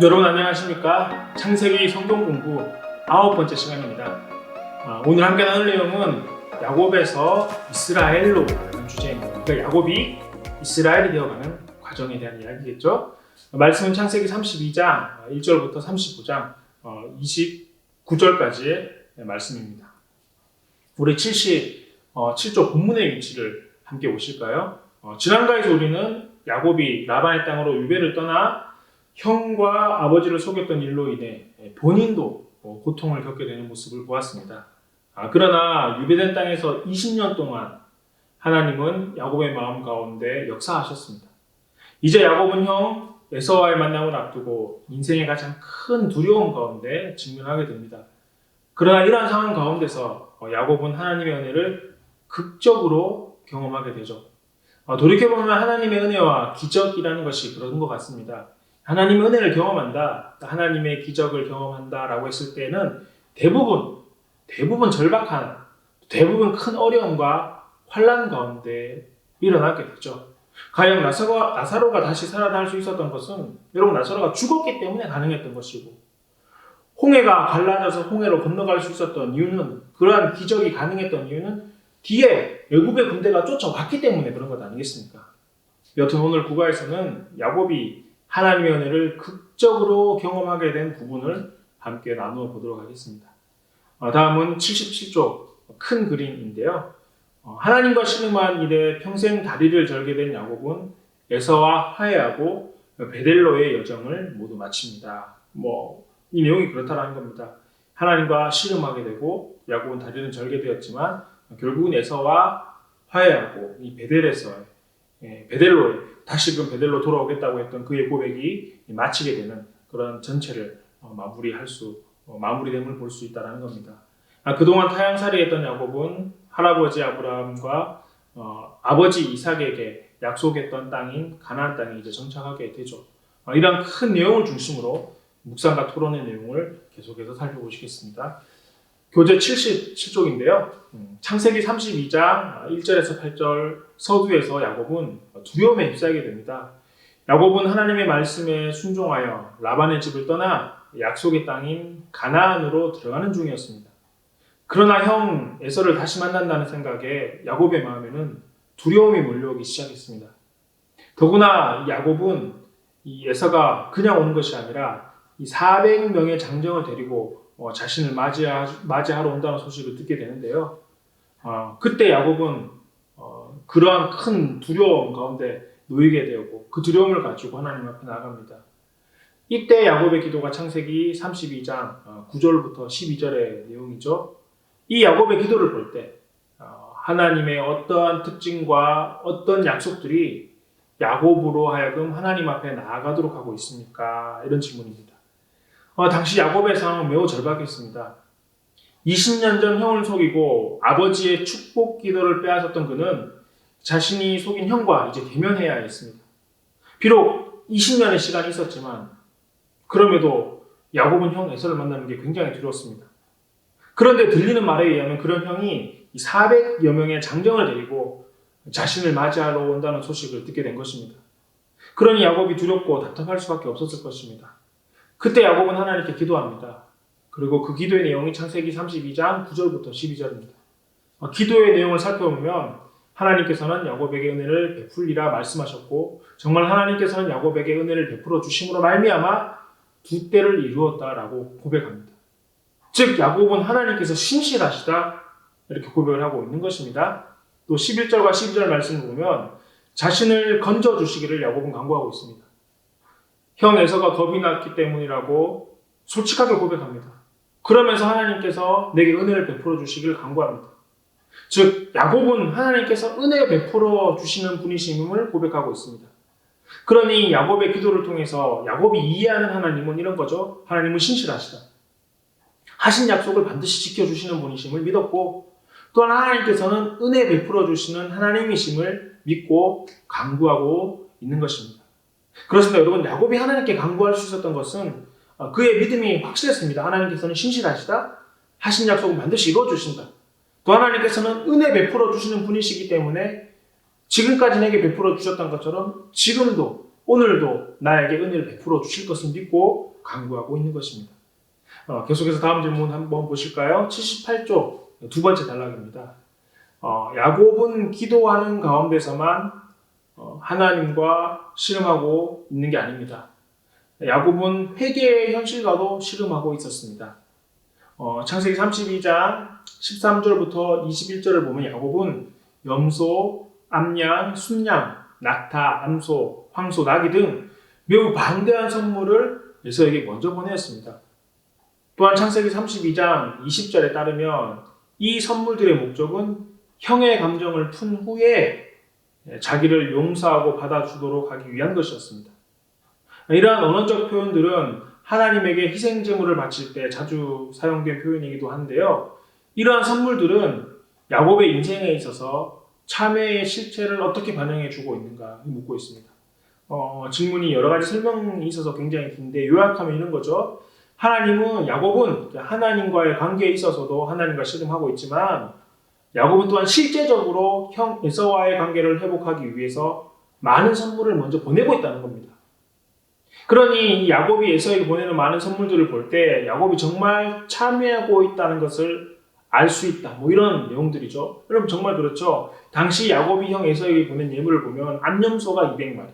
여러분 안녕하십니까? 창세기 성경 공부 9번째 시간입니다. 오늘 함께 나눌 내용은 야곱에서 이스라엘로 라는 주제입니다. 그러니까 야곱이 이스라엘이 되어가는 과정에 대한 이야기겠죠. 말씀은 창세기 32장 1절부터 35장 29절까지의 말씀입니다. 우리 77조 본문의 위치를 함께 보실까요? 지난가에서 우리는 야곱이 라반의 땅으로 유배를 떠나 형과 아버지를 속였던 일로 인해 본인도 고통을 겪게 되는 모습을 보았습니다. 그러나 유배된 땅에서 20년 동안 하나님은 야곱의 마음 가운데 역사하셨습니다. 이제 야곱은 형 에서와의 만남을 앞두고 인생의 가장 큰 두려움 가운데 직면하게 됩니다. 그러나 이러한 상황 가운데서 야곱은 하나님의 은혜를 극적으로 경험하게 되죠. 돌이켜보면 하나님의 은혜와 기적이라는 것이 그런 것 같습니다. 하나님의 은혜를 경험한다, 하나님의 기적을 경험한다 라고 했을 때는 대부분 절박한, 대부분 큰 어려움과 환난 가운데 일어나게 되죠. 가령 나사로가 다시 살아날 수 있었던 것은 여러분 나사로가 죽었기 때문에 가능했던 것이고, 홍해가 갈라져서 홍해로 건너갈 수 있었던 이유는, 그러한 기적이 가능했던 이유는 뒤에 애굽의 군대가 쫓아왔기 때문에 그런 것 아니겠습니까? 여튼 오늘 구가에서는 야곱이 하나님의 은혜를 극적으로 경험하게 된 부분을 함께 나누어 보도록 하겠습니다. 다음은 77조 큰 그림인데요. 하나님과 씨름한 일에 평생 다리를 절게 된 야곱은 에서와 화해하고 베델로의 여정을 모두 마칩니다. 이 내용이 그렇다라는 겁니다. 하나님과 씨름하게 되고 야곱은 다리를 절게 되었지만 결국은 에서와 화해하고 이 베델로에 다시금 베델로 돌아오겠다고 했던 그의 고백이 마치게 되는 그런 전체를 마무리됨을 볼 수 있다는 겁니다. 그동안 타향살이했던 야곱은 할아버지 아브라함과 아버지 이삭에게 약속했던 땅인 가나안 땅에 이제 정착하게 되죠. 이러한 큰 내용을 중심으로 묵상과 토론의 내용을 계속해서 살펴보시겠습니다. 교재 77쪽인데요. 창세기 32장 1절에서 8절 서두에서 야곱은 두려움에 휩싸이게 됩니다. 야곱은 하나님의 말씀에 순종하여 라반의 집을 떠나 약속의 땅인 가나안으로 들어가는 중이었습니다. 그러나 형 에서를 다시 만난다는 생각에 야곱의 마음에는 두려움이 몰려오기 시작했습니다. 더구나 야곱은 이 에서가 그냥 오는 것이 아니라 이 400명의 장정을 데리고 자신을 맞이하러 온다는 소식을 듣게 되는데요. 그때 야곱은 그러한 큰 두려움 가운데 놓이게 되었고 그 두려움을 가지고 하나님 앞에 나아갑니다. 이때 야곱의 기도가 창세기 32장 9절부터 12절의 내용이죠. 이 야곱의 기도를 볼 때 하나님의 어떠한 특징과 어떤 약속들이 야곱으로 하여금 하나님 앞에 나아가도록 하고 있습니까? 이런 질문입니다. 당시 야곱의 상황은 매우 절박했습니다. 20년 전 형을 속이고 아버지의 축복 기도를 빼앗았던 그는 자신이 속인 형과 이제 대면해야 했습니다. 비록 20년의 시간이 있었지만 그럼에도 야곱은 형 에서를 만나는 게 굉장히 두려웠습니다. 그런데 들리는 말에 의하면 그런 형이 400여 명의 장정을 데리고 자신을 맞이하러 온다는 소식을 듣게 된 것입니다. 그러니 야곱이 두렵고 답답할 수밖에 없었을 것입니다. 그때 야곱은 하나님께 기도합니다. 그리고 그 기도의 내용이 창세기 32장 9절부터 12절입니다. 기도의 내용을 살펴보면 하나님께서는 야곱에게 은혜를 베풀리라 말씀하셨고 정말 하나님께서는 야곱에게 은혜를 베풀어 주심으로 말미암아 두 때를 이루었다라고 고백합니다. 즉 야곱은 하나님께서 신실하시다 이렇게 고백을 하고 있는 것입니다. 또 11절과 12절 말씀을 보면 자신을 건져주시기를 야곱은 간구하고 있습니다. 형 에서가 겁이 났기 때문이라고 솔직하게 고백합니다. 그러면서 하나님께서 내게 은혜를 베풀어 주시기를 간구합니다. 즉 야곱은 하나님께서 은혜 베풀어 주시는 분이심을 고백하고 있습니다. 그러니 야곱의 기도를 통해서 야곱이 이해하는 하나님은 이런 거죠. 하나님은 신실하시다. 하신 약속을 반드시 지켜주시는 분이심을 믿었고 또한 하나님께서는 은혜 베풀어 주시는 하나님이심을 믿고 간구하고 있는 것입니다. 그렇습니다. 여러분, 야곱이 하나님께 간구할 수 있었던 것은 그의 믿음이 확실했습니다. 하나님께서는 신실하시다. 하신 약속은 반드시 이루어주신다. 또 하나님께서는 은혜 베풀어 주시는 분이시기 때문에 지금까지 내게 베풀어 주셨던 것처럼 지금도 오늘도 나에게 은혜를 베풀어 주실 것을 믿고 강구하고 있는 것입니다. 계속해서 다음 질문 한번 보실까요? 78쪽 두 번째 단락입니다. 야곱은 기도하는 가운데서만 하나님과 씨름하고 있는 게 아닙니다. 야곱은 회개의 현실과도 씨름하고 있었습니다. 창세기 32장 13절부터 21절을 보면 야곱은 염소, 암양, 순양, 낙타, 암소, 황소, 나귀 등 매우 방대한 선물을 에서에게 먼저 보내었습니다. 또한 창세기 32장 20절에 따르면 이 선물들의 목적은 형의 감정을 푼 후에 자기를 용서하고 받아주도록 하기 위한 것이었습니다. 이러한 언어적 표현들은 하나님에게 희생 제물을 바칠 때 자주 사용된 표현이기도 한데요. 이러한 선물들은 야곱의 인생에 있어서 참회의 실체를 어떻게 반영해 주고 있는가 묻고 있습니다. 질문이 여러 가지 설명이 있어서 굉장히 긴데 요약하면 이런 거죠. 야곱은 하나님과의 관계에 있어서도 하나님과 씨름하고 있지만 야곱은 또한 실제적으로 형 에서와의 관계를 회복하기 위해서 많은 선물을 먼저 보내고 있다는 겁니다. 그러니 야곱이 에서에게 보내는 많은 선물들을 볼 때 야곱이 정말 참여하고 있다는 것을 알 수 있다. 이런 내용들이죠. 여러분 정말 그렇죠. 당시 야곱이 형 에서에게 보낸 예물을 보면 암염소가 200마리,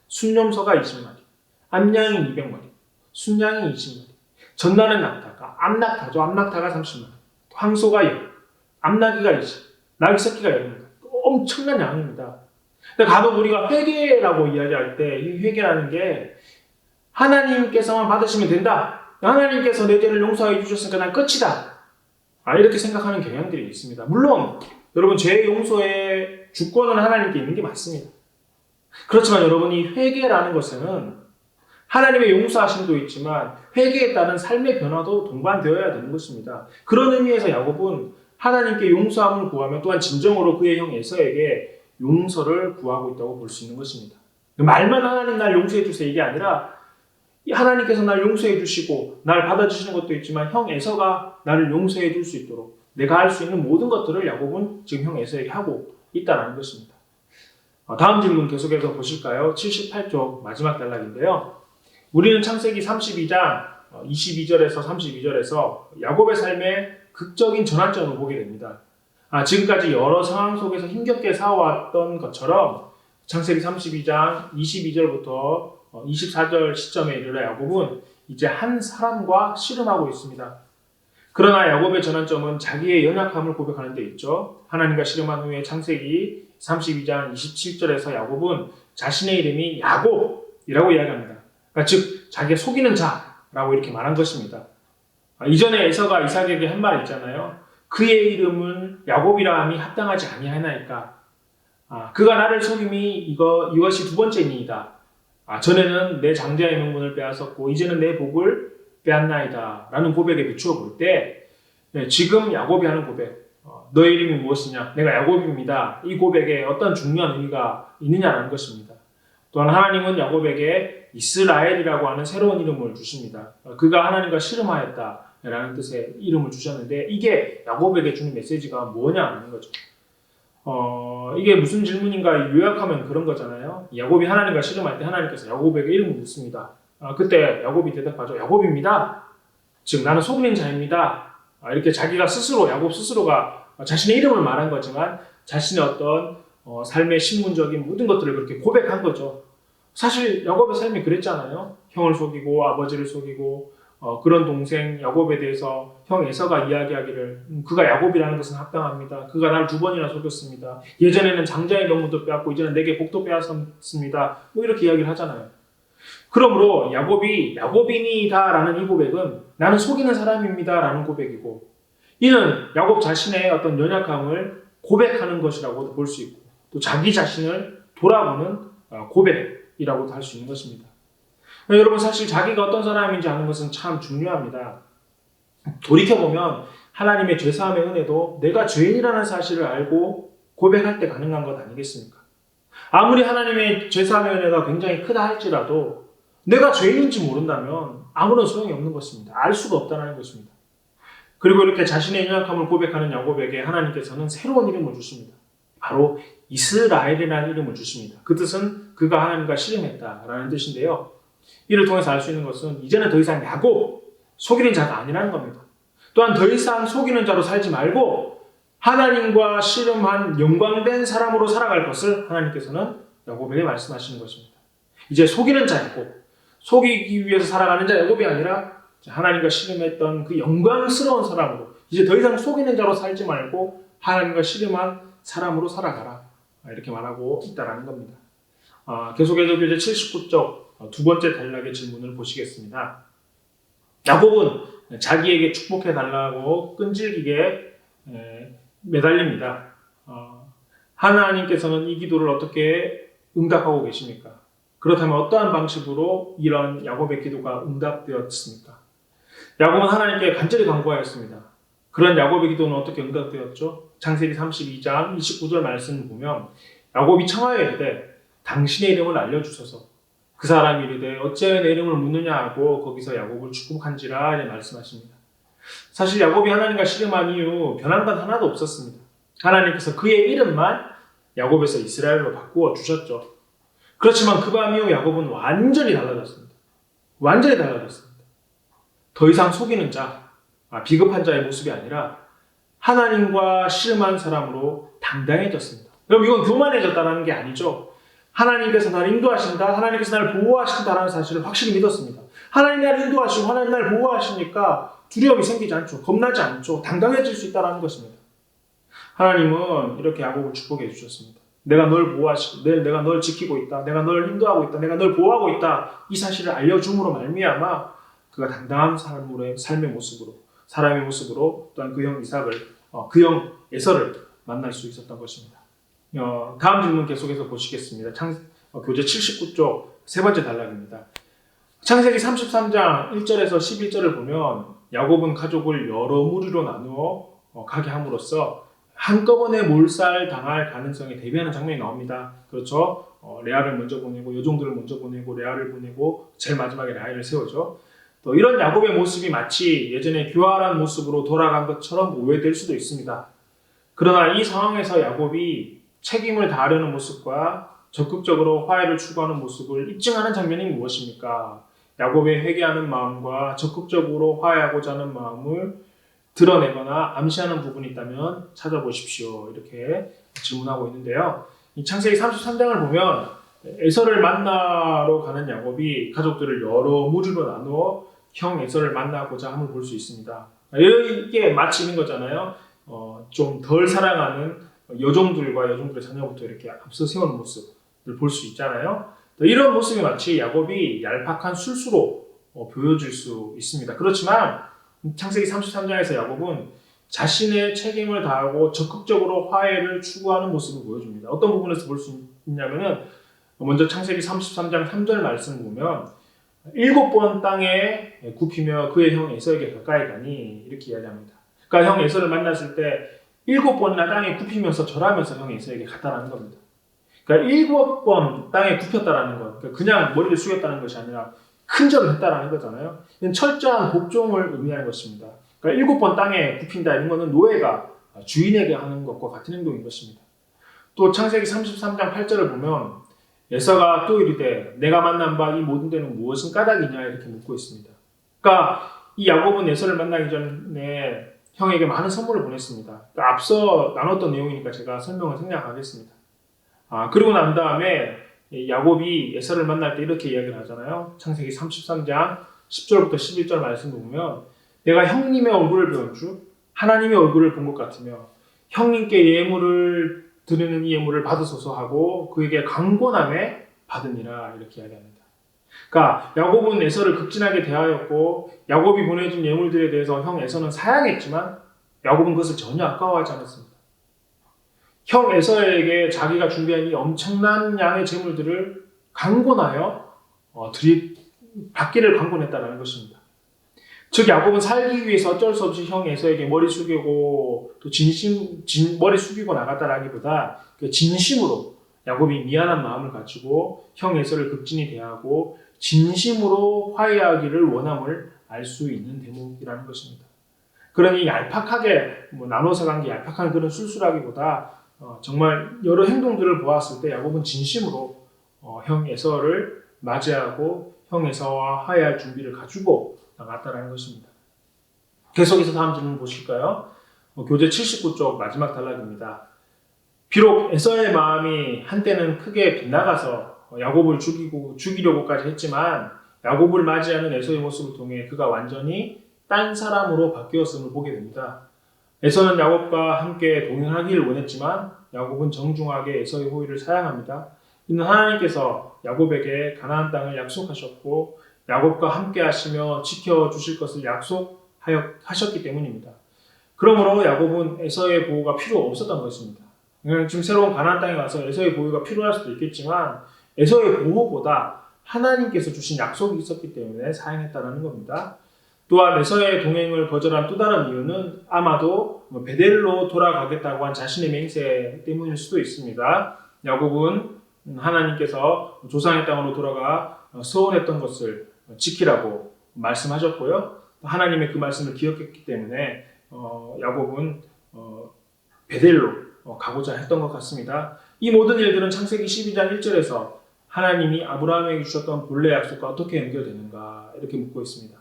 순염소가 20마리, 암양이 200마리, 순양이 20마리, 전나는 낙타가, 암낙타죠. 암낙타가 30마리, 황소가 10, 암나귀가 20, 나귀 새끼가 10입니다. 엄청난 양입니다. 간혹 우리가 회개라고 이야기할 때 이 회개라는 게 하나님께서만 받으시면 된다. 하나님께서 내 죄를 용서해 주셨으니까 난 끝이다. 이렇게 생각하는 경향들이 있습니다. 물론 여러분 죄 용서의 주권은 하나님께 있는 게 맞습니다. 그렇지만 여러분이 회개라는 것에는 하나님의 용서하심도 있지만 회개에 따른 삶의 변화도 동반되어야 되는 것입니다. 그런 의미에서 야곱은 하나님께 용서함을 구하며 또한 진정으로 그의 형 에서에게 용서를 구하고 있다고 볼 수 있는 것입니다. 말만 하나님 날 용서해 주세요 이게 아니라 하나님께서 날 용서해 주시고 날 받아주시는 것도 있지만 형 에서가 나를 용서해 줄 수 있도록 내가 할 수 있는 모든 것들을 야곱은 지금 형 에서에게 하고 있다는 것입니다. 다음 질문 계속해서 보실까요? 78쪽 마지막 단락인데요. 우리는 창세기 32장 22절에서 32절에서 야곱의 삶의 극적인 전환점을 보게 됩니다. 지금까지 여러 상황 속에서 힘겹게 살아왔던 것처럼 창세기 32장 22절부터 24절 시점에 이르러 야곱은 이제 한 사람과 씨름하고 있습니다. 그러나 야곱의 전환점은 자기의 연약함을 고백하는 데 있죠. 하나님과 씨름한 후에 창세기 32장 27절에서 야곱은 자신의 이름이 야곱이라고 이야기합니다. 즉 자기가 속이는 자라고 이렇게 말한 것입니다. 이전에 에서가 이삭에게 한 말 있잖아요. 그의 이름을 야곱이라 함이 합당하지 아니하나이까. 그가 나를 속임이 이것이 두 번째니이다. 전에는 내 장자의 명분을 빼앗았고 이제는 내 복을 빼앗나이다 라는 고백에 비추어 볼 때 지금 야곱이 하는 고백, 너의 이름이 무엇이냐? 내가 야곱입니다. 이 고백에 어떤 중요한 의미가 있느냐라는 것입니다. 또한 하나님은 야곱에게 이스라엘이라고 하는 새로운 이름을 주십니다. 그가 하나님과 씨름하였다라는 뜻의 이름을 주셨는데 이게 야곱에게 주는 메시지가 뭐냐는 거죠. 이게 무슨 질문인가 요약하면 그런 거잖아요. 야곱이 하나님과 씨름할 때 하나님께서 야곱에게 이름을 묻습니다. 그때 야곱이 대답하죠. 야곱입니다. 즉 나는 속는 자입니다. 이렇게 자기가 스스로 야곱 스스로가 자신의 이름을 말한 거지만 자신의 어떤 삶의 신분적인 모든 것들을 그렇게 고백한 거죠. 사실 야곱의 삶이 그랬잖아요. 형을 속이고 아버지를 속이고 그런 동생 야곱에 대해서 형 에서가 이야기하기를 그가 야곱이라는 것은 합당합니다. 그가 날 2번이나 속였습니다. 예전에는 장자의 명분도 빼앗고 이제는 내게 복도 빼앗았습니다. 이렇게 이야기를 하잖아요. 그러므로 야곱이 야곱이니다라는 이 고백은 나는 속이는 사람입니다라는 고백이고 이는 야곱 자신의 어떤 연약함을 고백하는 것이라고도 볼 수 있고 또 자기 자신을 돌아보는 고백이라고도 할 수 있는 것입니다. 여러분 사실 자기가 어떤 사람인지 아는 것은 참 중요합니다. 돌이켜보면 하나님의 죄사함의 은혜도 내가 죄인이라는 사실을 알고 고백할 때 가능한 것 아니겠습니까? 아무리 하나님의 죄사함의 은혜가 굉장히 크다 할지라도 내가 죄인인지 모른다면 아무런 소용이 없는 것입니다. 알 수가 없다는 것입니다. 그리고 이렇게 자신의 연약함을 고백하는 야곱에게 하나님께서는 새로운 이름을 주십니다. 바로 이스라엘이라는 이름을 주십니다. 그 뜻은 그가 하나님과 씨름했다라는 뜻인데요. 이를 통해서 알 수 있는 것은 이제는 더 이상 야곱, 속이는 자가 아니라는 겁니다. 또한 더 이상 속이는 자로 살지 말고 하나님과 씨름한 영광된 사람으로 살아갈 것을 하나님께서는 야곱에게 말씀하시는 것입니다. 이제 속이는 자 야곱, 속이기 위해서 살아가는 자 야곱이 아니라 하나님과 씨름했던 그 영광스러운 사람으로, 이제 더 이상 속이는 자로 살지 말고 하나님과 씨름한 사람으로 살아가라, 이렇게 말하고 있다는 겁니다. 계속해서 교재 79쪽 두 번째 단락의 질문을 보시겠습니다. 야곱은 자기에게 축복해 달라고 끈질기게 매달립니다. 하나님께서는 이 기도를 어떻게 응답하고 계십니까? 그렇다면 어떠한 방식으로 이런 야곱의 기도가 응답되었습니까? 야곱은 하나님께 간절히 간구하였습니다. 그런 야곱의 기도는 어떻게 응답되었죠? 창세기 32장 29절 말씀을 보면 야곱이 청하여 이르되 당신의 이름을 알려주소서. 그 사람이 이르되 어찌하여 내 이름을 묻느냐 하고 거기서 야곱을 축복한지라 말씀하십니다. 사실 야곱이 하나님과 씨름한 이후 변한 건 하나도 없었습니다. 하나님께서 그의 이름만 야곱에서 이스라엘로 바꾸어 주셨죠. 그렇지만 그 밤 이후 야곱은 완전히 달라졌습니다. 완전히 달라졌습니다. 더 이상 속이는 자, 비겁한 자의 모습이 아니라 하나님과 씨름한 사람으로 당당해졌습니다. 여러분, 이건 교만해졌다는 게 아니죠. 하나님께서 나를 인도하신다, 하나님께서 나를 보호하신다라는 사실을 확실히 믿었습니다. 하나님 나를 인도하시고 하나님 나를 보호하시니까 두려움이 생기지 않죠. 겁나지 않죠. 당당해질 수 있다는 것입니다. 하나님은 이렇게 야곱을 축복해 주셨습니다. 내가 널 보호하시고, 내가 널 지키고 있다, 내가 널 인도하고 있다, 내가 널 보호하고 있다, 이 사실을 알려줌으로 말미암아 그가 당당한 삶의 모습으로, 사람의 모습으로 또한 그 형 이삭을, 그 형 에서를 만날 수 있었던 것입니다. 다음 질문 계속해서 보시겠습니다. 교재 79쪽 세 번째 단락입니다. 창세기 33장 1절에서 11절을 보면 야곱은 가족을 여러 무리로 나누어 가게 함으로써 한꺼번에 몰살 당할 가능성에 대비하는 장면이 나옵니다. 그렇죠? 레아를 먼저 보내고 여종들을 먼저 보내고 레아를 보내고 제일 마지막에 라헬을 세우죠. 또 이런 야곱의 모습이 마치 예전에 교활한 모습으로 돌아간 것처럼 오해될 수도 있습니다. 그러나 이 상황에서 야곱이 책임을 다하려는 모습과 적극적으로 화해를 추구하는 모습을 입증하는 장면이 무엇입니까? 야곱의 회개하는 마음과 적극적으로 화해하고자 하는 마음을 드러내거나 암시하는 부분이 있다면 찾아보십시오. 이렇게 질문하고 있는데요. 이 창세기 33장을 보면 에서를 만나러 가는 야곱이 가족들을 여러 무리로 나누어 형 에서를 만나고자 함을 볼 수 있습니다. 이게 마치 있는 거잖아요. 좀 덜 사랑하는 여종들과 여종들의 자녀부터 이렇게 앞서 세우는 모습을 볼 수 있잖아요. 이런 모습이 마치 야곱이 얄팍한 술수로 보여질 수 있습니다. 그렇지만 창세기 33장에서 야곱은 자신의 책임을 다하고 적극적으로 화해를 추구하는 모습을 보여줍니다. 어떤 부분에서 볼 수 있냐면은 먼저 창세기 33장 3절 말씀을 보면 7번 땅에 굽히며 그의 형 에서에게 가까이 가니 이렇게 이야기합니다. 그러니까 형 에서를 만났을 때 7번이나 땅에 굽히면서 절하면서 형 에서에게 갔다라는 겁니다. 그러니까 7번 땅에 굽혔다라는 것, 그러니까 그냥 머리를 숙였다는 것이 아니라 큰 절을 했다라는 거잖아요. 이건 철저한 복종을 의미하는 것입니다. 그러니까 7번 땅에 굽힌다 이런 것은 노예가 주인에게 하는 것과 같은 행동인 것입니다. 또 창세기 33장 8절을 보면 에서가 또 이르되 내가 만난 바 이 모든 데는 무엇은 까닭이냐 이렇게 묻고 있습니다. 그러니까 이 야곱은 에서를 만나기 전에 형에게 많은 선물을 보냈습니다. 그러니까 앞서 나눴던 내용이니까 제가 설명을 생략하겠습니다. 그리고 난 다음에 야곱이 에서를 만날 때 이렇게 이야기를 하잖아요. 창세기 33장 10절부터 11절 말씀을 보면 내가 형님의 얼굴을 배운 줄 하나님의 얼굴을 본 것 같으며 형님께 예물을 드리는 이 예물을 받으소서 하고 그에게 강권함에 받으니라 이렇게 이야기합니다. 그러니까 야곱은 에서를 극진하게 대하였고 야곱이 보내준 예물들에 대해서 형 에서는 사양했지만 야곱은 그것을 전혀 아까워하지 않았습니다. 형 에서에게 자기가 준비한 이 엄청난 양의 재물들을 강권하여 받기를 강권했다는 것입니다. 즉 야곱은 살기 위해서 어쩔 수 없이 형 에서에게 머리 숙이고 또 머리 숙이고 나갔다라기보다 진심으로 야곱이 미안한 마음을 가지고 형 에서를 극진히 대하고 진심으로 화해하기를 원함을 알 수 있는 대목이라는 것입니다. 그러니 얄팍하게 나눠서 간 게 얄팍한 그런 술수라기보다 정말 여러 행동들을 보았을 때 야곱은 진심으로 형 에서를 맞이하고 형 에사와 화해할 준비를 가지고 나갔다라는 것입니다. 계속해서 다음 질문 보실까요? 교재 79쪽 마지막 단락입니다. 비록 에서의 마음이 한때는 크게 빗나가서 야곱을 죽이려고까지 했지만 야곱을 맞이하는 에서의 모습을 통해 그가 완전히 딴 사람으로 바뀌었음을 보게 됩니다. 에서는 야곱과 함께 동행하기를 원했지만 야곱은 정중하게 에서의 호의를 사양합니다. 이는 하나님께서 야곱에게 가나안 땅을 약속하셨고 야곱과 함께 하시며 지켜주실 것을 약속하셨기 때문입니다. 그러므로 야곱은 에서의 보호가 필요 없었던 것입니다. 지금 새로운 가나안 땅에 와서 에서의 보호가 필요할 수도 있겠지만 에서의 보호보다 하나님께서 주신 약속이 있었기 때문에 사용했다는 겁니다. 또한 에서의 동행을 거절한 또 다른 이유는 아마도 베델로 돌아가겠다고 한 자신의 맹세 때문일 수도 있습니다. 야곱은 하나님께서 조상의 땅으로 돌아가 서원했던 것을 지키라고 말씀하셨고요. 하나님의 그 말씀을 기억했기 때문에 야곱은 베델로 가고자 했던 것 같습니다. 이 모든 일들은 창세기 12장 1절에서 하나님이 아브라함에게 주셨던 본래 약속과 어떻게 연결되는가 이렇게 묻고 있습니다.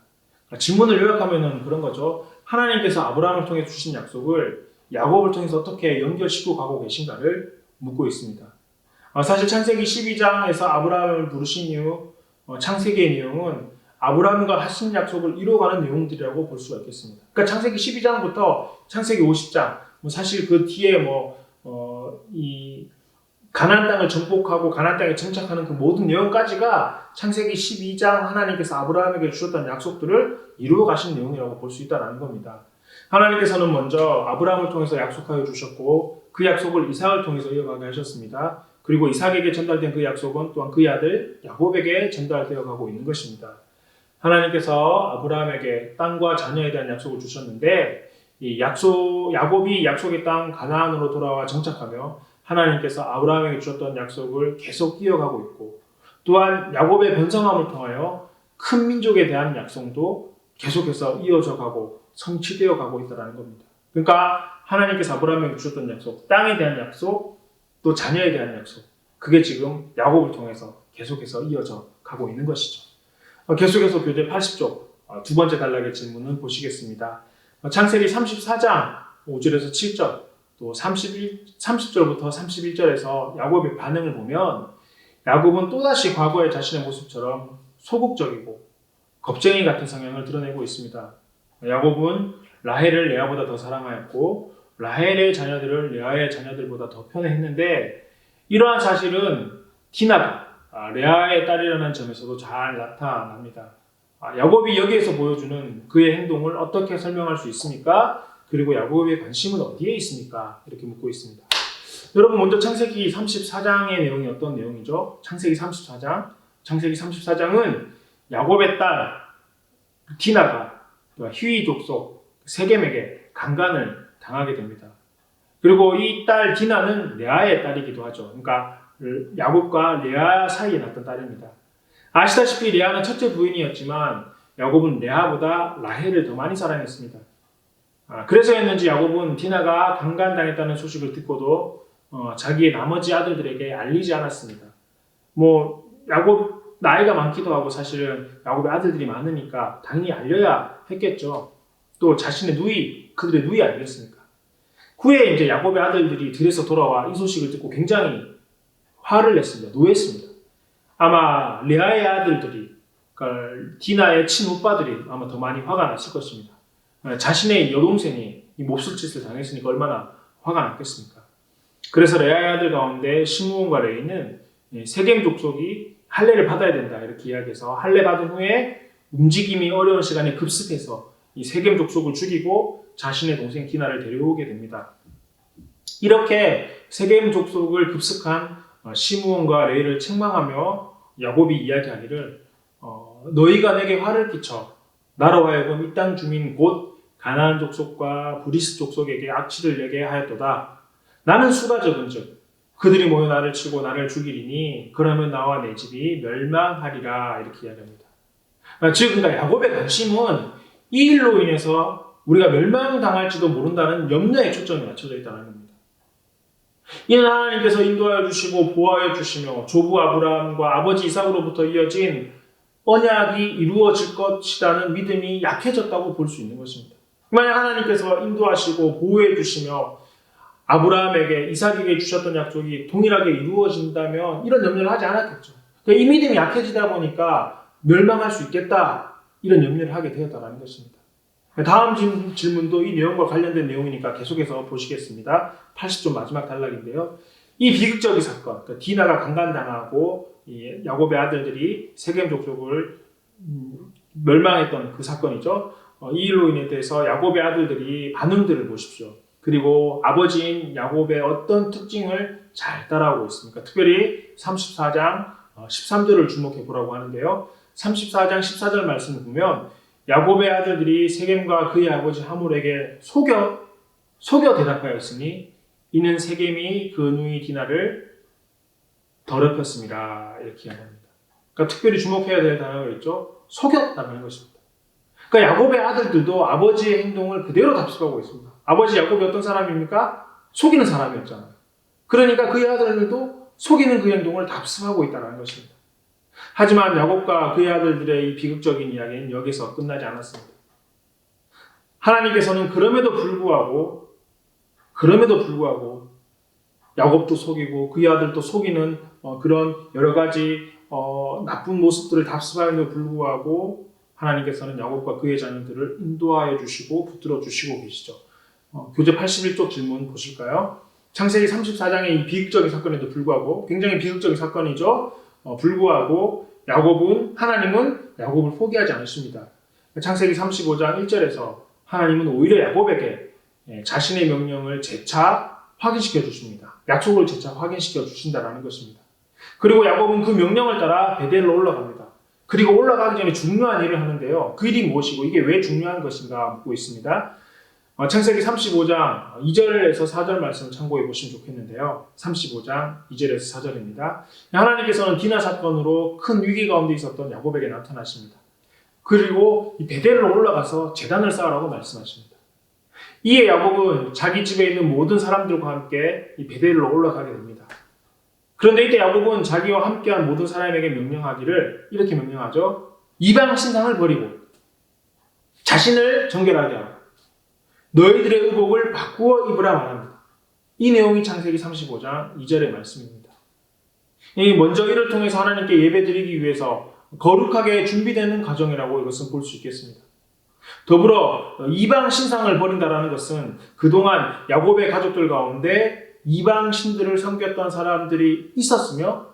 질문을 요약하면 그런 거죠. 하나님께서 아브라함을 통해 주신 약속을 야곱을 통해서 어떻게 연결시키고 가고 계신가를 묻고 있습니다. 사실 창세기 12장에서 아브라함을 부르신 이유, 창세기의 내용은 아브라함과 하신 약속을 이루어가는 내용들이라고 볼 수가 있겠습니다. 그러니까 창세기 12장부터 창세기 50장, 사실 그 뒤에 이 가나안 땅을 정복하고 가나안 땅에 정착하는 그 모든 내용까지가 창세기 12장 하나님께서 아브라함에게 주셨던 약속들을 이루어 가신 내용이라고 볼 수 있다는 겁니다. 하나님께서는 먼저 아브라함을 통해서 약속하여 주셨고 그 약속을 이삭을 통해서 이어가게 하셨습니다. 그리고 이삭에게 전달된 그 약속은 또한 그의 아들 야곱에게 전달되어 가고 있는 것입니다. 하나님께서 아브라함에게 땅과 자녀에 대한 약속을 주셨는데 이 야곱이 약속의 땅 가나안으로 돌아와 정착하며 하나님께서 아브라함에게 주셨던 약속을 계속 이어가고 있고 또한 야곱의 번성함을 통하여 큰 민족에 대한 약속도 계속해서 이어져 가고 성취되어 가고 있다는 겁니다. 그러니까 하나님께서 아브라함에게 주셨던 약속, 땅에 대한 약속, 또 자녀에 대한 약속, 그게 지금 야곱을 통해서 계속해서 이어져 가고 있는 것이죠. 계속해서 교재 80쪽 두 번째 단락의 질문을 보시겠습니다. 창세기 34장 5절에서 7절 또 30절부터 31절에서 야곱의 반응을 보면 야곱은 또다시 과거의 자신의 모습처럼 소극적이고 겁쟁이 같은 성향을 드러내고 있습니다. 야곱은 라헬을 레아보다 더 사랑하였고 라헬의 자녀들을 레아의 자녀들보다 더 편애했는데 이러한 사실은 디나가 레아의 딸이라는 점에서도 잘 나타납니다. 야곱이 여기에서 보여주는 그의 행동을 어떻게 설명할 수 있습니까? 그리고 야곱의 관심은 어디에 있습니까? 이렇게 묻고 있습니다. 여러분 먼저 창세기 34장의 내용이 어떤 내용이죠? 창세기 34장은 야곱의 딸 디나가 히위 족속 세겜에게 강간을 당하게 됩니다. 그리고 이 딸 디나는 레아의 딸이기도 하죠. 그러니까 야곱과 레아 사이에 났던 딸입니다. 아시다시피 레아는 첫째 부인이었지만 야곱은 레아보다 라헬을 더 많이 사랑했습니다. 그래서였는지 야곱은 디나가 강간당했다는 소식을 듣고도 자기의 나머지 아들들에게 알리지 않았습니다. 야곱 나이가 많기도 하고 사실은 야곱의 아들들이 많으니까 당연히 알려야 했겠죠. 또 자신의 그들의 누이 아니겠습니까? 후에 이제 야곱의 아들들이 들에서 돌아와 이 소식을 듣고 굉장히 화를 냈습니다. 노했습니다. 아마 레아의 아들들이, 그러니까 디나의 친오빠들이 아마 더 많이 화가 났을 것입니다. 자신의 여동생이 이 몹쓸 짓을 당했으니까 얼마나 화가 났겠습니까? 그래서 레아의 아들 가운데 시므온과 레이는 세겜 족속이 할례를 받아야 된다 이렇게 이야기해서 할례 받은 후에 움직임이 어려운 시간에 급습해서 이 세겜 족속을 죽이고 자신의 동생 디나를 데려오게 됩니다. 이렇게 세겜 족속을 급습한 시므온과 레이를 책망하며 야곱이 이야기하기를 너희가 내게 화를 끼쳐 나로 하여금 이 땅 주민 곧 가나안 족속과 브리스 족속에게 악취를 내게 하였도다. 나는 수가 적은즉 그들이 모여 나를 치고 나를 죽이리니 그러면 나와 내 집이 멸망하리라 이렇게 이야기합니다. 그러니까 야곱의 관심은 이 일로 인해서 우리가 멸망당할지도 모른다는 염려에 초점이 맞춰져 있다는 겁니다. 이는 하나님께서 인도하여 주시고 보호하여 주시며 조부 아브라함과 아버지 이삭으로부터 이어진 언약이 이루어질 것이라는 믿음이 약해졌다고 볼 수 있는 것입니다. 만약 하나님께서 인도하시고 보호해 주시며 아브라함에게 이삭에게 주셨던 약속이 동일하게 이루어진다면 이런 염려를 하지 않았겠죠. 그러니까 이 믿음이 약해지다 보니까 멸망할 수 있겠다 이런 염려를 하게 되었다는 것입니다. 다음 질문도 이 내용과 관련된 내용이니까 계속해서 보시겠습니다. 80쪽 마지막 단락인데요. 이 비극적인 사건, 그러니까 디나가 강간당하고 야곱의 아들들이 세겜 족속을 멸망했던 그 사건이죠. 이 일로 인해서 야곱의 아들들이 반응들을 보십시오. 그리고 아버지인 야곱의 어떤 특징을 잘 따라오고 있습니까? 특별히 34장 13절을 주목해 보라고 하는데요. 34장 14절 말씀을 보면 야곱의 아들들이 세겜과 그의 아버지 하몰에게 속여 대답하였으니 이는 세겜이 그 누이 디나를 더럽혔습니다. 이렇게 이야기합니다. 그러니까 특별히 주목해야 될 단어가 있죠. 속였다는 것입니다. 그러니까 야곱의 아들들도 아버지의 행동을 그대로 답습하고 있습니다. 아버지 야곱이 어떤 사람입니까? 속이는 사람이었잖아요. 그러니까 그의 아들들도 속이는 그 행동을 답습하고 있다는 것입니다. 하지만 야곱과 그의 아들들의 이 비극적인 이야기는 여기서 끝나지 않았습니다. 하나님께서는 그럼에도 불구하고 야곱도 속이고 그의 아들도 속이는 그런 여러 가지 나쁜 모습들을 답습하는데도 불구하고 하나님께서는 야곱과 그의 자녀들을 인도하여 주시고 붙들어 주시고 계시죠. 교재 81쪽 질문 보실까요? 창세기 34장의 이 비극적인 사건에도 불구하고 굉장히 비극적인 사건이죠. 불구하고 하나님은 야곱을 포기하지 않으십니다. 창세기 35장 1절에서 하나님은 오히려 야곱에게 자신의 명령을 재차 확인시켜 주십니다. 약속을 재차 확인시켜 주신다는 것입니다. 그리고 야곱은 그 명령을 따라 베델로 올라갑니다. 그리고 올라가기 전에 중요한 일을 하는데요. 그 일이 무엇이고 이게 왜 중요한 것인가 묻고 있습니다. 창세기 35장 2절에서 4절 말씀을 참고해 보시면 좋겠는데요. 35장 2절에서 4절입니다. 하나님께서는 디나 사건으로 큰 위기 가운데 있었던 야곱에게 나타나십니다. 그리고 이 베델로 올라가서 제단을 쌓으라고 말씀하십니다. 이에 야곱은 자기 집에 있는 모든 사람들과 함께 이 베델로 올라가게 됩니다. 그런데 이때 야곱은 자기와 함께한 모든 사람에게 명령하기를 이렇게 명령하죠. 이방 신상을 버리고 자신을 정결하게 하고 너희들의 의복을 바꾸어 입으라 말합니다. 이 내용이 창세기 35장 2절의 말씀입니다. 먼저 이를 통해서 하나님께 예배드리기 위해서 거룩하게 준비되는 과정이라고 이것은 볼 수 있겠습니다. 더불어 이방 신상을 버린다는 것은 그동안 야곱의 가족들 가운데 이방 신들을 섬겼던 사람들이 있었으며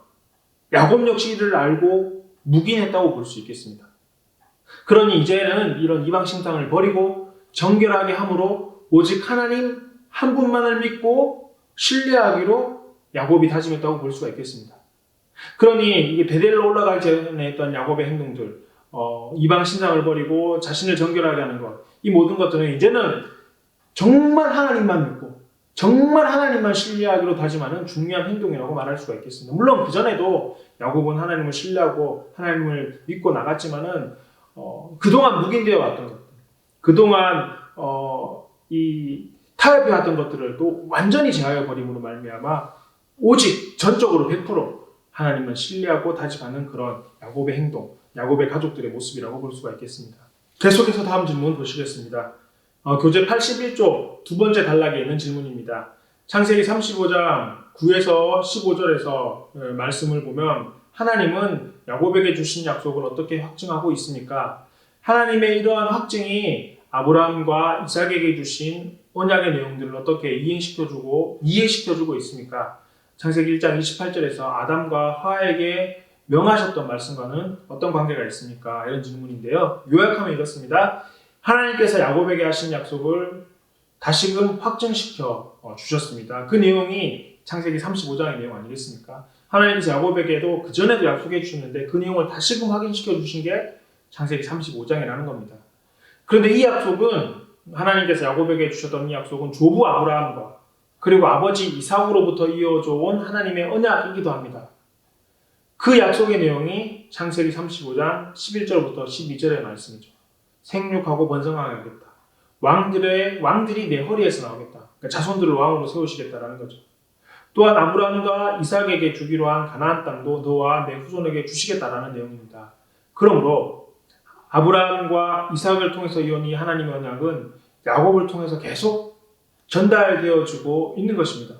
야곱 역시 이를 알고 묵인했다고 볼 수 있겠습니다. 그러니 이제는 이런 이방 신상을 버리고 정결하게 함으로 오직 하나님 한 분만을 믿고 신뢰하기로 야곱이 다짐했다고 볼 수가 있겠습니다. 그러니 이게 베델로 올라가기 전에 했던 야곱의 행동들, 이방 신상을 버리고 자신을 정결하게 하는 것, 이 모든 것들은 이제는 정말 하나님만 믿고 정말 하나님만 신뢰하기로 다짐하는 중요한 행동이라고 말할 수가 있겠습니다. 물론 그전에도 야곱은 하나님을 신뢰하고 하나님을 믿고 나갔지만은 그동안 묵인되어 왔던 것들, 그동안 이 타협해왔던 것들을 또 완전히 제하여 버림으로 말미암아 오직 전적으로 100% 하나님만 신뢰하고 다짐하는 그런 야곱의 행동, 야곱의 가족들의 모습이라고 볼 수가 있겠습니다. 계속해서 다음 질문 보시겠습니다. 교재 81쪽 두 번째 단락에 있는 질문입니다. 창세기 35장 9에서 15절에서 말씀을 보면 하나님은 야곱에게 주신 약속을 어떻게 확증하고 있습니까? 하나님의 이러한 확증이 아브라함과 이삭에게 주신 언약의 내용들을 어떻게 이해시켜주고 있습니까? 창세기 1장 28절에서 아담과 하와에게 명하셨던 말씀과는 어떤 관계가 있습니까? 이런 질문인데요. 요약하면 이렇습니다. 하나님께서 야곱에게 하신 약속을 다시금 확증시켜 주셨습니다. 그 내용이 창세기 35장의 내용 아니겠습니까? 하나님께서 야곱에게도 그전에도 약속해 주셨는데 그 내용을 다시금 확인시켜 주신 게 창세기 35장이라는 겁니다. 그런데 이 약속은 하나님께서 야곱에게 주셨던 이 약속은 조부 아브라함과 그리고 아버지 이삭으로부터 이어져 온 하나님의 언약이기도 합니다. 그 약속의 내용이 창세기 35장 11절부터 12절의 말씀이죠. 생육하고 번성하게 하겠다. 왕들이 내 허리에서 나오겠다. 그러니까 자손들을 왕으로 세우시겠다라는 거죠. 또한 아브라함과 이삭에게 주기로 한 가나안 땅도 너와 내 후손에게 주시겠다라는 내용입니다. 그러므로 아브라함과 이삭을 통해서 이어온 이 하나님의 언약은 야곱을 통해서 계속 전달되어지고 있는 것입니다.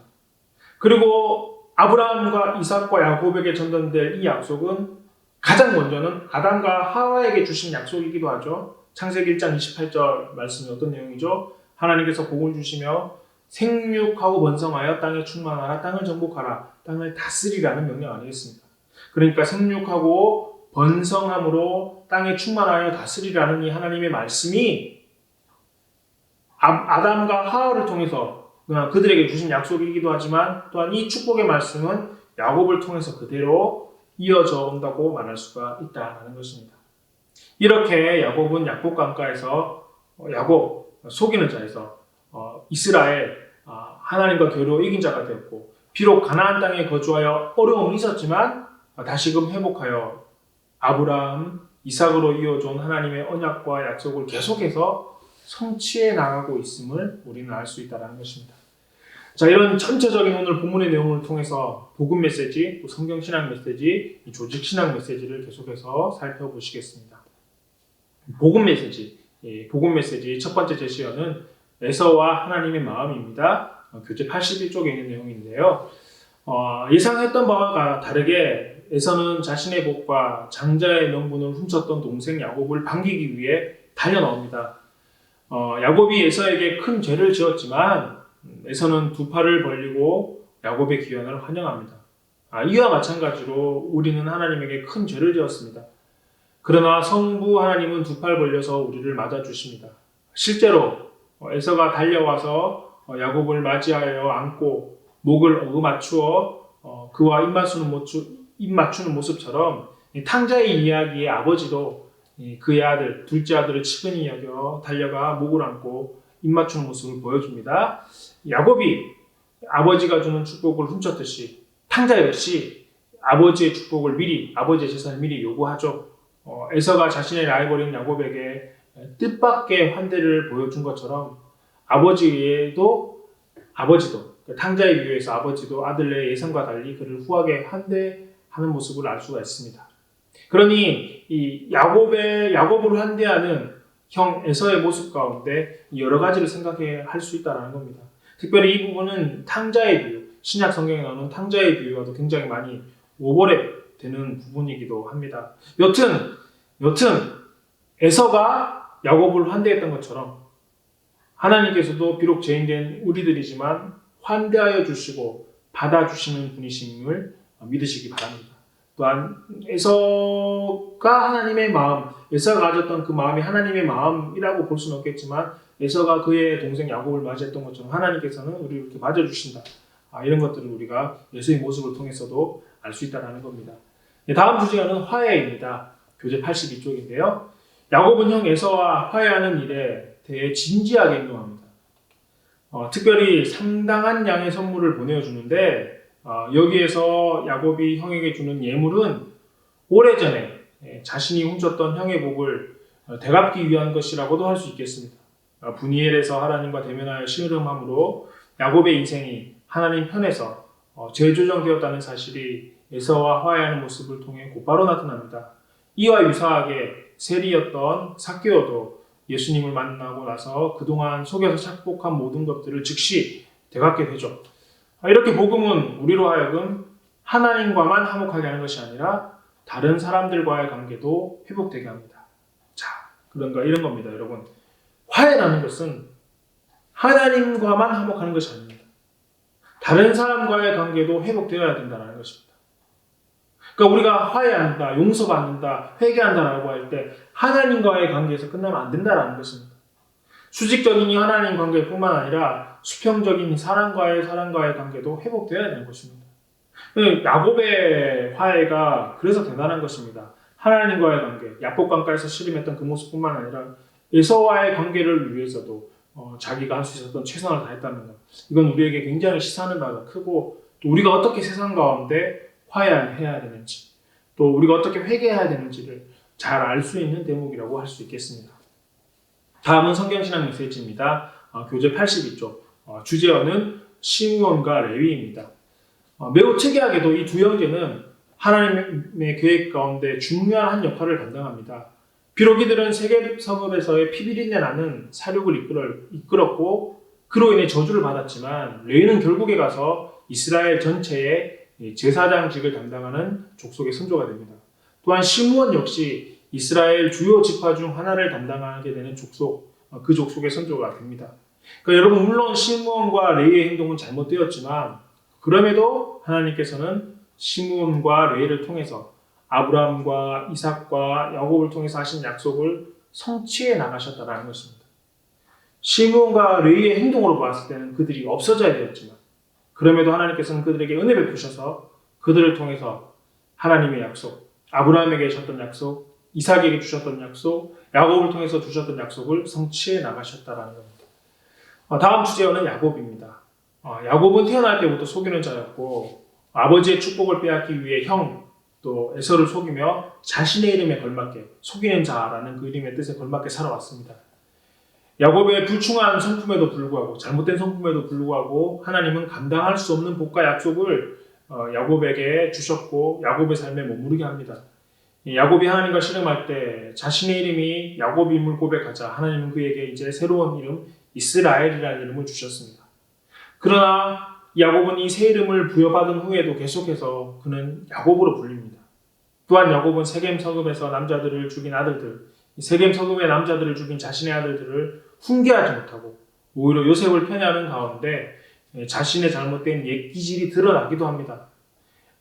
그리고 아브라함과 이삭과 야곱에게 전달될 이 약속은 가장 먼저는 아담과 하와에게 주신 약속이기도 하죠. 창세기 1장 28절 말씀이 어떤 내용이죠? 하나님께서 복을 주시며 생육하고 번성하여 땅에 충만하라, 땅을 정복하라, 땅을 다스리라는 명령 아니겠습니까? 그러니까 생육하고 번성함으로 땅에 충만하여 다스리라는 이 하나님의 말씀이 아담과 하와를 통해서 그들에게 주신 약속이기도 하지만 또한 이 축복의 말씀은 야곱을 통해서 그대로 이어져 온다고 말할 수가 있다는 것입니다. 이렇게 야곱은 약복 강가에서 야곱 속이는 자에서 이스라엘 하나님과 겨루 이긴 자가 되었고, 비록 가나안 땅에 거주하여 어려움이 있었지만 다시금 회복하여 아브라함, 이삭으로 이어져온 하나님의 언약과 약속을 계속해서 성취해 나가고 있음을 우리는 알 수 있다는 것입니다. 자, 이런 전체적인 오늘 본문의 내용을 통해서 복음 메시지, 성경 신학 메시지, 조직 신학 메시지를 계속해서 살펴보시겠습니다. 복음 메시지 첫 번째 제시어는 에서와 하나님의 마음입니다. 교재 81쪽에 있는 내용인데요. 예상했던 바와 다르게 에서는 자신의 복과 장자의 명분을 훔쳤던 동생 야곱을 반기기 위해 달려나옵니다. 야곱이 에서에게 큰 죄를 지었지만 에서는 두 팔을 벌리고 야곱의 귀환을 환영합니다. 이와 마찬가지로 우리는 하나님에게 큰 죄를 지었습니다. 그러나 성부 하나님은 두 팔 벌려서 우리를 맞아주십니다. 실제로 에서가 달려와서 야곱을 맞이하여 안고 목을 어루맞추어 그와 입 맞추는 모습처럼 탕자의 이야기의 아버지도 그의 아들, 둘째 아들을 측은히 여겨 달려가 목을 안고 입 맞추는 모습을 보여줍니다. 야곱이 아버지가 주는 축복을 훔쳤듯이 탕자 역시 아버지의 축복을 아버지의 재산을 미리 요구하죠. 에서가 자신의 라이벌인 야곱에게 뜻밖의 환대를 보여준 것처럼 아버지도 탕자에 비유해서 아버지도 아들의 예상과 달리 그를 후하게 환대하는 모습을 알 수가 있습니다. 그러니 이 야곱을 환대하는 형 에서의 모습 가운데 여러 가지를 생각해 할 수 있다는 겁니다. 특별히 이 부분은 탕자의 비유, 신약 성경에 나오는 탕자의 비유와도 굉장히 많이 오버랩 되는 부분이기도 합니다. 여튼 에서가 야곱을 환대했던 것처럼 하나님께서도 비록 죄인된 우리들이지만 환대하여 주시고 받아주시는 분이심을 믿으시기 바랍니다. 또한 에서가 하나님의 마음, 에서가 가졌던 그 마음이 하나님의 마음이라고 볼 수는 없겠지만 에서가 그의 동생 야곱을 맞이했던 것처럼 하나님께서는 우리를 이렇게 맞아주신다. 이런 것들을 우리가 에서의 모습을 통해서도 알 수 있다는 겁니다. 다음 주제는 화해입니다. 교재 82쪽인데요. 야곱은 형 에서와 화해하는 일에 대해 진지하게 행동합니다. 특별히 상당한 양의 선물을 보내주는데 여기에서 야곱이 형에게 주는 예물은 오래전에 자신이 훔쳤던 형의 복을 되갚기 위한 것이라고도 할 수 있겠습니다. 분이엘에서 하나님과 대면하여 씨름함으로 야곱의 인생이 하나님 편에서 재조정되었다는 사실이 에서와 화해하는 모습을 통해 곧바로 나타납니다. 이와 유사하게 세리였던 삭개오도 예수님을 만나고 나서 그동안 속여서 착복한 모든 것들을 즉시 되갚게 되죠. 이렇게 복음은 우리로 하여금 하나님과만 화목하게 하는 것이 아니라 다른 사람들과의 관계도 회복되게 합니다. 자, 그런가 이런 겁니다, 여러분. 화해라는 것은 하나님과만 화목하는 것이 아닙니다. 다른 사람과의 관계도 회복되어야 된다는 것입니다. 그러니까 우리가 화해한다, 용서받는다, 회개한다라고 할 때 하나님과의 관계에서 끝나면 안 된다는 것입니다. 수직적인 이 하나님 관계뿐만 아니라 수평적인 사람과의 관계도 회복되어야 되는 것입니다. 야곱의 화해가 그래서 대단한 것입니다. 하나님과의 관계, 야복 강가에서 씨름했던 그 모습뿐만 아니라 에서와의 관계를 위해서도 자기가 할 수 있었던 최선을 다했다는 것. 이건 우리에게 굉장히 시사하는 바가 크고 또 우리가 어떻게 세상 가운데 화해해야 되는지 또 우리가 어떻게 회개해야 되는지를 잘 알 수 있는 대목이라고 할 수 있겠습니다. 다음은 성경신학 메시지입니다. 교재 82쪽. 주제어는 시므온과 레위입니다. 매우 특이하게도 이 두 형제는 하나님의 계획 가운데 중요한 한 역할을 감당합니다. 비록 이들은 세계 성읍에서의 피비린내 나는 사륙을 이끌었고 그로 인해 저주를 받았지만 레위는 결국에 가서 이스라엘 전체의 제사장직을 담당하는 족속의 선조가 됩니다. 또한 시므온 역시 이스라엘 주요 지파 중 하나를 담당하게 되는 그 족속의 선조가 됩니다. 그러니까 여러분 물론 시므온과 레위의 행동은 잘못되었지만 그럼에도 하나님께서는 시므온과 레위를 통해서 아브라함과 이삭과 야곱을 통해서 하신 약속을 성취해 나가셨다는 것입니다. 시므온과 레위의 행동으로 봤을 때는 그들이 없어져야 되었지만 그럼에도 하나님께서는 그들에게 은혜 베푸셔서 그들을 통해서 하나님의 약속, 아브라함에게 주셨던 약속, 이삭에게 주셨던 약속, 야곱을 통해서 주셨던 약속을 성취해 나가셨다는 겁니다. 다음 주제어는 야곱입니다. 야곱은 태어날 때부터 속이는 자였고 아버지의 축복을 빼앗기 위해 형 또 에서를 속이며 자신의 이름에 걸맞게 속이는 자라는 그 이름의 뜻에 걸맞게 살아왔습니다. 야곱의 불충한 성품에도 불구하고 잘못된 성품에도 불구하고 하나님은 감당할 수 없는 복과 약속을 야곱에게 주셨고 야곱의 삶에 머무르게 합니다. 야곱이 하나님과 씨름할 때 자신의 이름이 야곱임을 고백하자 하나님은 그에게 이제 새로운 이름 이스라엘이라는 이름을 주셨습니다. 그러나 야곱은 이 새 이름을 부여받은 후에도 계속해서 그는 야곱으로 불립니다. 또한 야곱은 세겜 성읍에서 남자들을 죽인 아들들, 세겜 성읍의 남자들을 죽인 자신의 아들들을 훈계하지 못하고 오히려 요셉을 편애하는 가운데 자신의 잘못된 옛 기질이 드러나기도 합니다.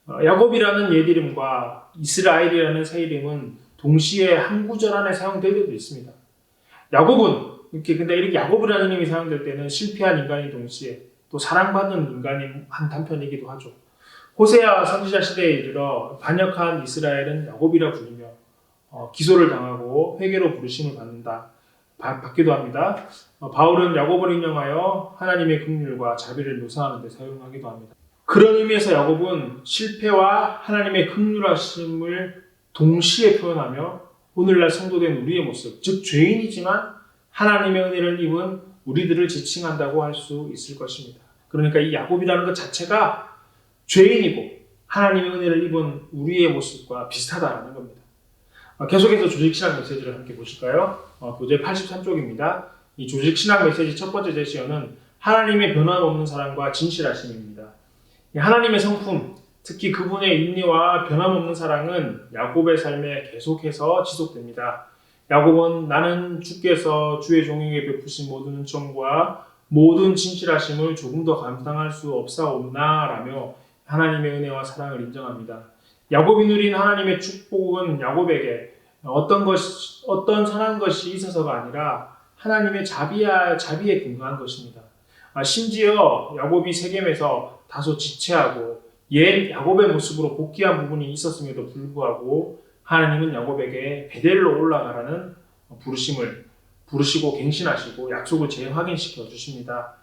야곱이라는 옛 이름과 이스라엘이라는 새 이름은 동시에 한 구절 안에 사용될 때도 있습니다. 야곱은 근데 이렇게 야곱이라는 이름이 사용될 때는 실패한 인간이 동시에 또 사랑받는 인간이 한 단편이기도 하죠. 호세아 선지자 시대에 이르러 반역한 이스라엘은 야곱이라 불리며 기소를 당하고 회개로 부르심을 받기도 합니다. 바울은 야곱을 인용하여 하나님의 긍휼과 자비를 묘사하는 데 사용하기도 합니다. 그런 의미에서 야곱은 실패와 하나님의 긍휼하심을 동시에 표현하며 오늘날 성도된 우리의 모습, 즉 죄인이지만 하나님의 은혜를 입은 우리들을 지칭한다고 할 수 있을 것입니다. 그러니까 이 야곱이라는 것 자체가 죄인이고 하나님의 은혜를 입은 우리의 모습과 비슷하다는 겁니다. 계속해서 조직신학 메시지를 함께 보실까요? 교재 83쪽입니다. 이 조직신학 메시지 첫 번째 제시어는 하나님의 변함없는 사랑과 진실하심입니다. 하나님의 성품, 특히 그분의 인내와 변함없는 사랑은 야곱의 삶에 계속해서 지속됩니다. 야곱은 나는 주께서 주의 종에게 베푸신 모든 은총과 모든 진실하심을 조금 더 감당할 수 없사옵나 라며 하나님의 은혜와 사랑을 인정합니다. 야곱이 누린 하나님의 축복은 야곱에게 어떤 선한 것이 있어서가 아니라 하나님의 자비에 근거한 것입니다. 심지어 야곱이 세겜에서 다소 지체하고 옛 야곱의 모습으로 복귀한 부분이 있었음에도 불구하고 하나님은 야곱에게 베델로 올라가라는 부르심을 부르시고 갱신하시고 약속을 재확인시켜 주십니다.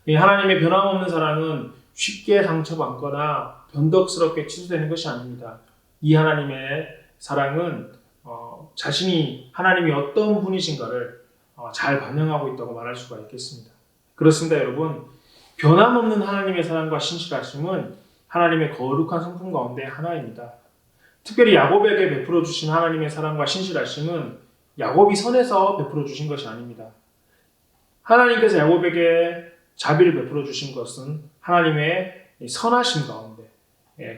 하나님의 변함없는 사랑은 쉽게 상처받거나 변덕스럽게 취소되는 것이 아닙니다. 이 하나님의 사랑은 자신이 하나님이 어떤 분이신가를 잘 반영하고 있다고 말할 수가 있겠습니다. 그렇습니다, 여러분. 변함없는 하나님의 사랑과 신실하심은 하나님의 거룩한 성품 가운데 하나입니다. 특별히 야곱에게 베풀어 주신 하나님의 사랑과 신실하심은 야곱이 선해서 베풀어 주신 것이 아닙니다. 하나님께서 야곱에게 자비를 베풀어 주신 것은 하나님의 선하심 가운데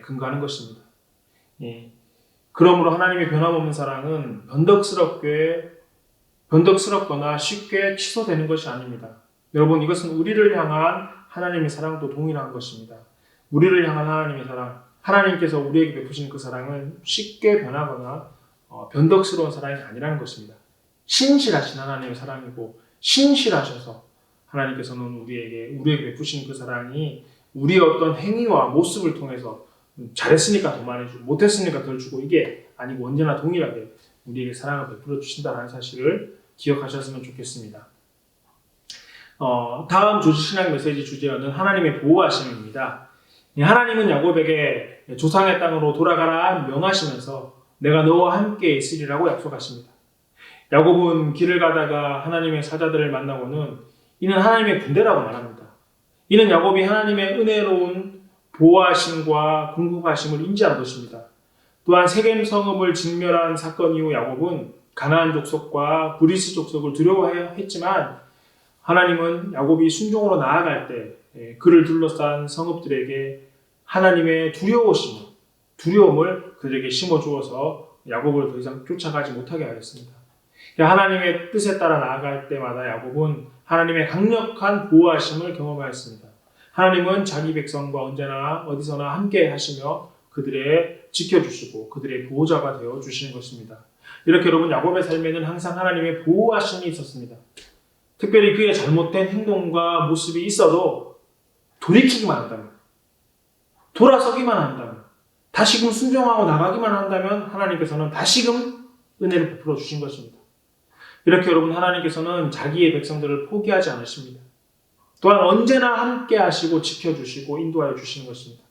근거하는 것입니다. 그러므로 하나님의 변함없는 사랑은 변덕스럽거나 쉽게 취소되는 것이 아닙니다. 여러분, 이것은 우리를 향한 하나님의 사랑도 동일한 것입니다. 우리를 향한 하나님의 사랑, 하나님께서 우리에게 베푸신 그 사랑은 쉽게 변하거나 변덕스러운 사랑이 아니라는 것입니다. 신실하신 하나님의 사랑이고 신실하셔서 하나님께서는 우리에게 베푸신 그 사랑이 우리의 어떤 행위와 모습을 통해서 잘했으니까 더 많이 주고 못했으니까 덜 주고 이게 아니고 언제나 동일하게 우리에게 사랑을 베풀어 주신다는 사실을 기억하셨으면 좋겠습니다. 다음 조직신학 메시지 주제어는 하나님의 보호하심입니다. 하나님은 야곱에게 조상의 땅으로 돌아가라 명하시면서 내가 너와 함께 있으리라고 약속하십니다. 야곱은 길을 가다가 하나님의 사자들을 만나고는 이는 하나님의 군대라고 말합니다. 이는 야곱이 하나님의 은혜로운 보호하심과 궁극하심을 인지한 것입니다. 또한 세겜 성읍을 진멸한 사건 이후 야곱은 가나안 족속과 브리스 족속을 두려워했지만 하나님은 야곱이 순종으로 나아갈 때 그를 둘러싼 성읍들에게 하나님의 두려움을 그들에게 심어주어서 야곱을 더 이상 쫓아가지 못하게 하였습니다. 하나님의 뜻에 따라 나아갈 때마다 야곱은 하나님의 강력한 보호하심을 경험하였습니다. 하나님은 자기 백성과 언제나 어디서나 함께 하시며 그들의 지켜주시고 그들의 보호자가 되어 주시는 것입니다. 이렇게 여러분 야곱의 삶에는 항상 하나님의 보호하심이 있었습니다. 특별히 그의 잘못된 행동과 모습이 있어도 돌이키기만 한다면, 돌아서기만 한다면, 다시금 순종하고 나가기만 한다면 하나님께서는 다시금 은혜를 베풀어 주신 것입니다. 이렇게 여러분 하나님께서는 자기의 백성들을 포기하지 않으십니다. 또한 언제나 함께 하시고 지켜주시고 인도하여 주시는 것입니다.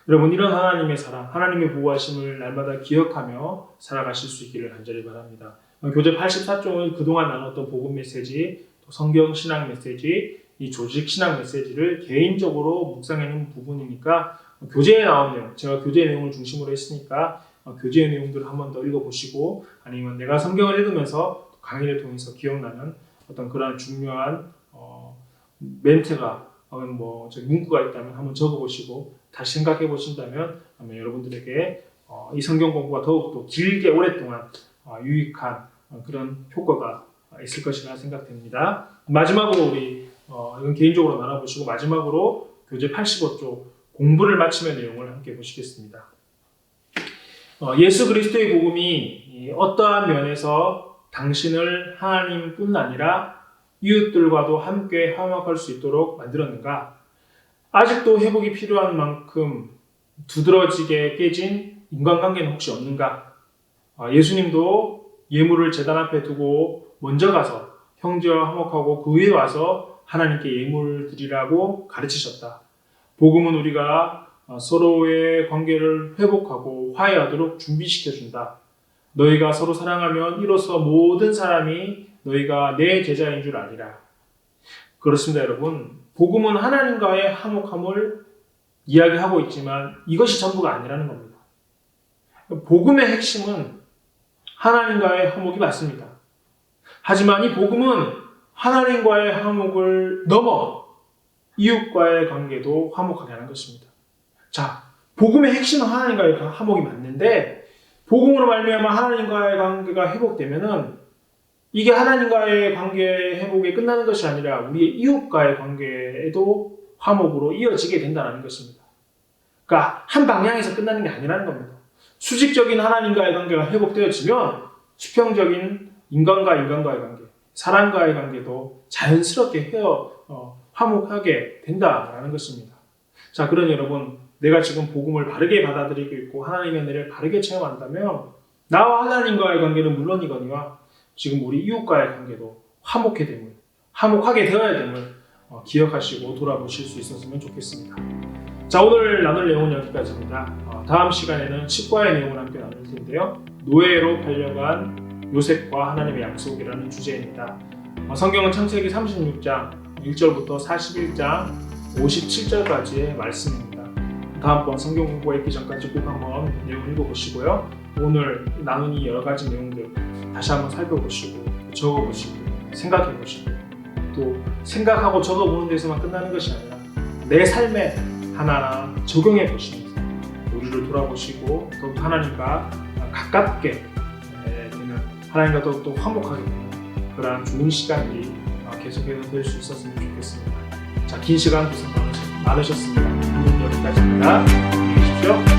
여러분 이런 하나님의 사랑, 하나님의 보호하심을 날마다 기억하며 살아가실 수 있기를 간절히 바랍니다. 교재 84쪽은 그동안 나눴던 복음 메시지, 또 성경 신학 메시지, 이 조직 신학 메시지를 개인적으로 묵상하는 부분이니까 교재에 나온 내용, 제가 교재 내용을 중심으로 했으니까 교재의 내용들을 한 번 더 읽어보시고 아니면 내가 성경을 읽으면서 강의를 통해서 기억나는 어떤 그런 중요한 멘트가 문구가 있다면 한번 적어보시고 다시 생각해 보신다면 여러분들에게 이 성경 공부가 더욱더 길게 오랫동안 유익한 그런 효과가 있을 것이라 생각됩니다. 마지막으로 우리 이건 개인적으로 나눠보시고 마지막으로 교재 85쪽 공부를 마치는 내용을 함께 보시겠습니다. 예수 그리스도의 복음이 어떠한 면에서 당신을 하나님뿐 아니라 이웃들과도 함께 화목할 수 있도록 만들었는가? 아직도 회복이 필요한 만큼 두드러지게 깨진 인간관계는 혹시 없는가? 예수님도 예물을 제단 앞에 두고 먼저 가서 형제와 화목하고 그 후에 와서 하나님께 예물을 드리라고 가르치셨다. 복음은 우리가 서로의 관계를 회복하고 화해하도록 준비시켜준다. 너희가 서로 사랑하면 이로써 모든 사람이 너희가 내 제자인 줄 아리라. 그렇습니다, 여러분. 복음은 하나님과의 화목함을 이야기하고 있지만 이것이 전부가 아니라는 겁니다. 복음의 핵심은 하나님과의 화목이 맞습니다. 하지만 이 복음은 하나님과의 화목을 넘어 이웃과의 관계도 화목하게 하는 것입니다. 자, 복음의 핵심은 하나님과의 화목이 맞는데 복음으로 말미암아 하나님과의 관계가 회복되면은 이게 하나님과의 관계 회복에 끝나는 것이 아니라 우리의 이웃과의 관계에도 화목으로 이어지게 된다는 것입니다. 그러니까 한 방향에서 끝나는 게 아니라는 겁니다. 수직적인 하나님과의 관계가 회복되어지면 수평적인 인간과의 관계, 사람과의 관계도 자연스럽게 화목하게 된다라는 것입니다. 자, 그러니 여러분, 내가 지금 복음을 바르게 받아들이고 있고 하나님의 은혜를 바르게 체험한다면 나와 하나님과의 관계는 물론이거니와 지금 우리 이웃과의 관계도 화목하게 되어야 됨을 기억하시고 돌아보실 수 있었으면 좋겠습니다. 자, 오늘 나눌 내용은 여기까지입니다. 다음 시간에는 치과의 내용을 함께 나눌 텐데요. 노예로 팔려간 요셉과 하나님의 약속이라는 주제입니다. 성경은 창세기 36장 1절부터 41장 57절까지의 말씀입니다. 다음번 성경 공부가 있기 전까지 꼭 한번 내용을 읽어보시고요. 오늘 나눈 이 여러 가지 내용들 다시 한번 살펴보시고 적어보시고 생각해보시고 또 생각하고 적어보는 데서만 끝나는 것이 아니라 내 삶에 하나하나 적용해보시면서 우리를 돌아보시고 더욱 하나님과 가깝게 되는 하나님과 더욱더 화목하게 되는 그러한 좋은 시간이 계속해서 될 수 있었으면 좋겠습니다. 자, 긴 시간 고생 많으셨습니다. 오늘 여기까지입니다. 안녕히 계십시오.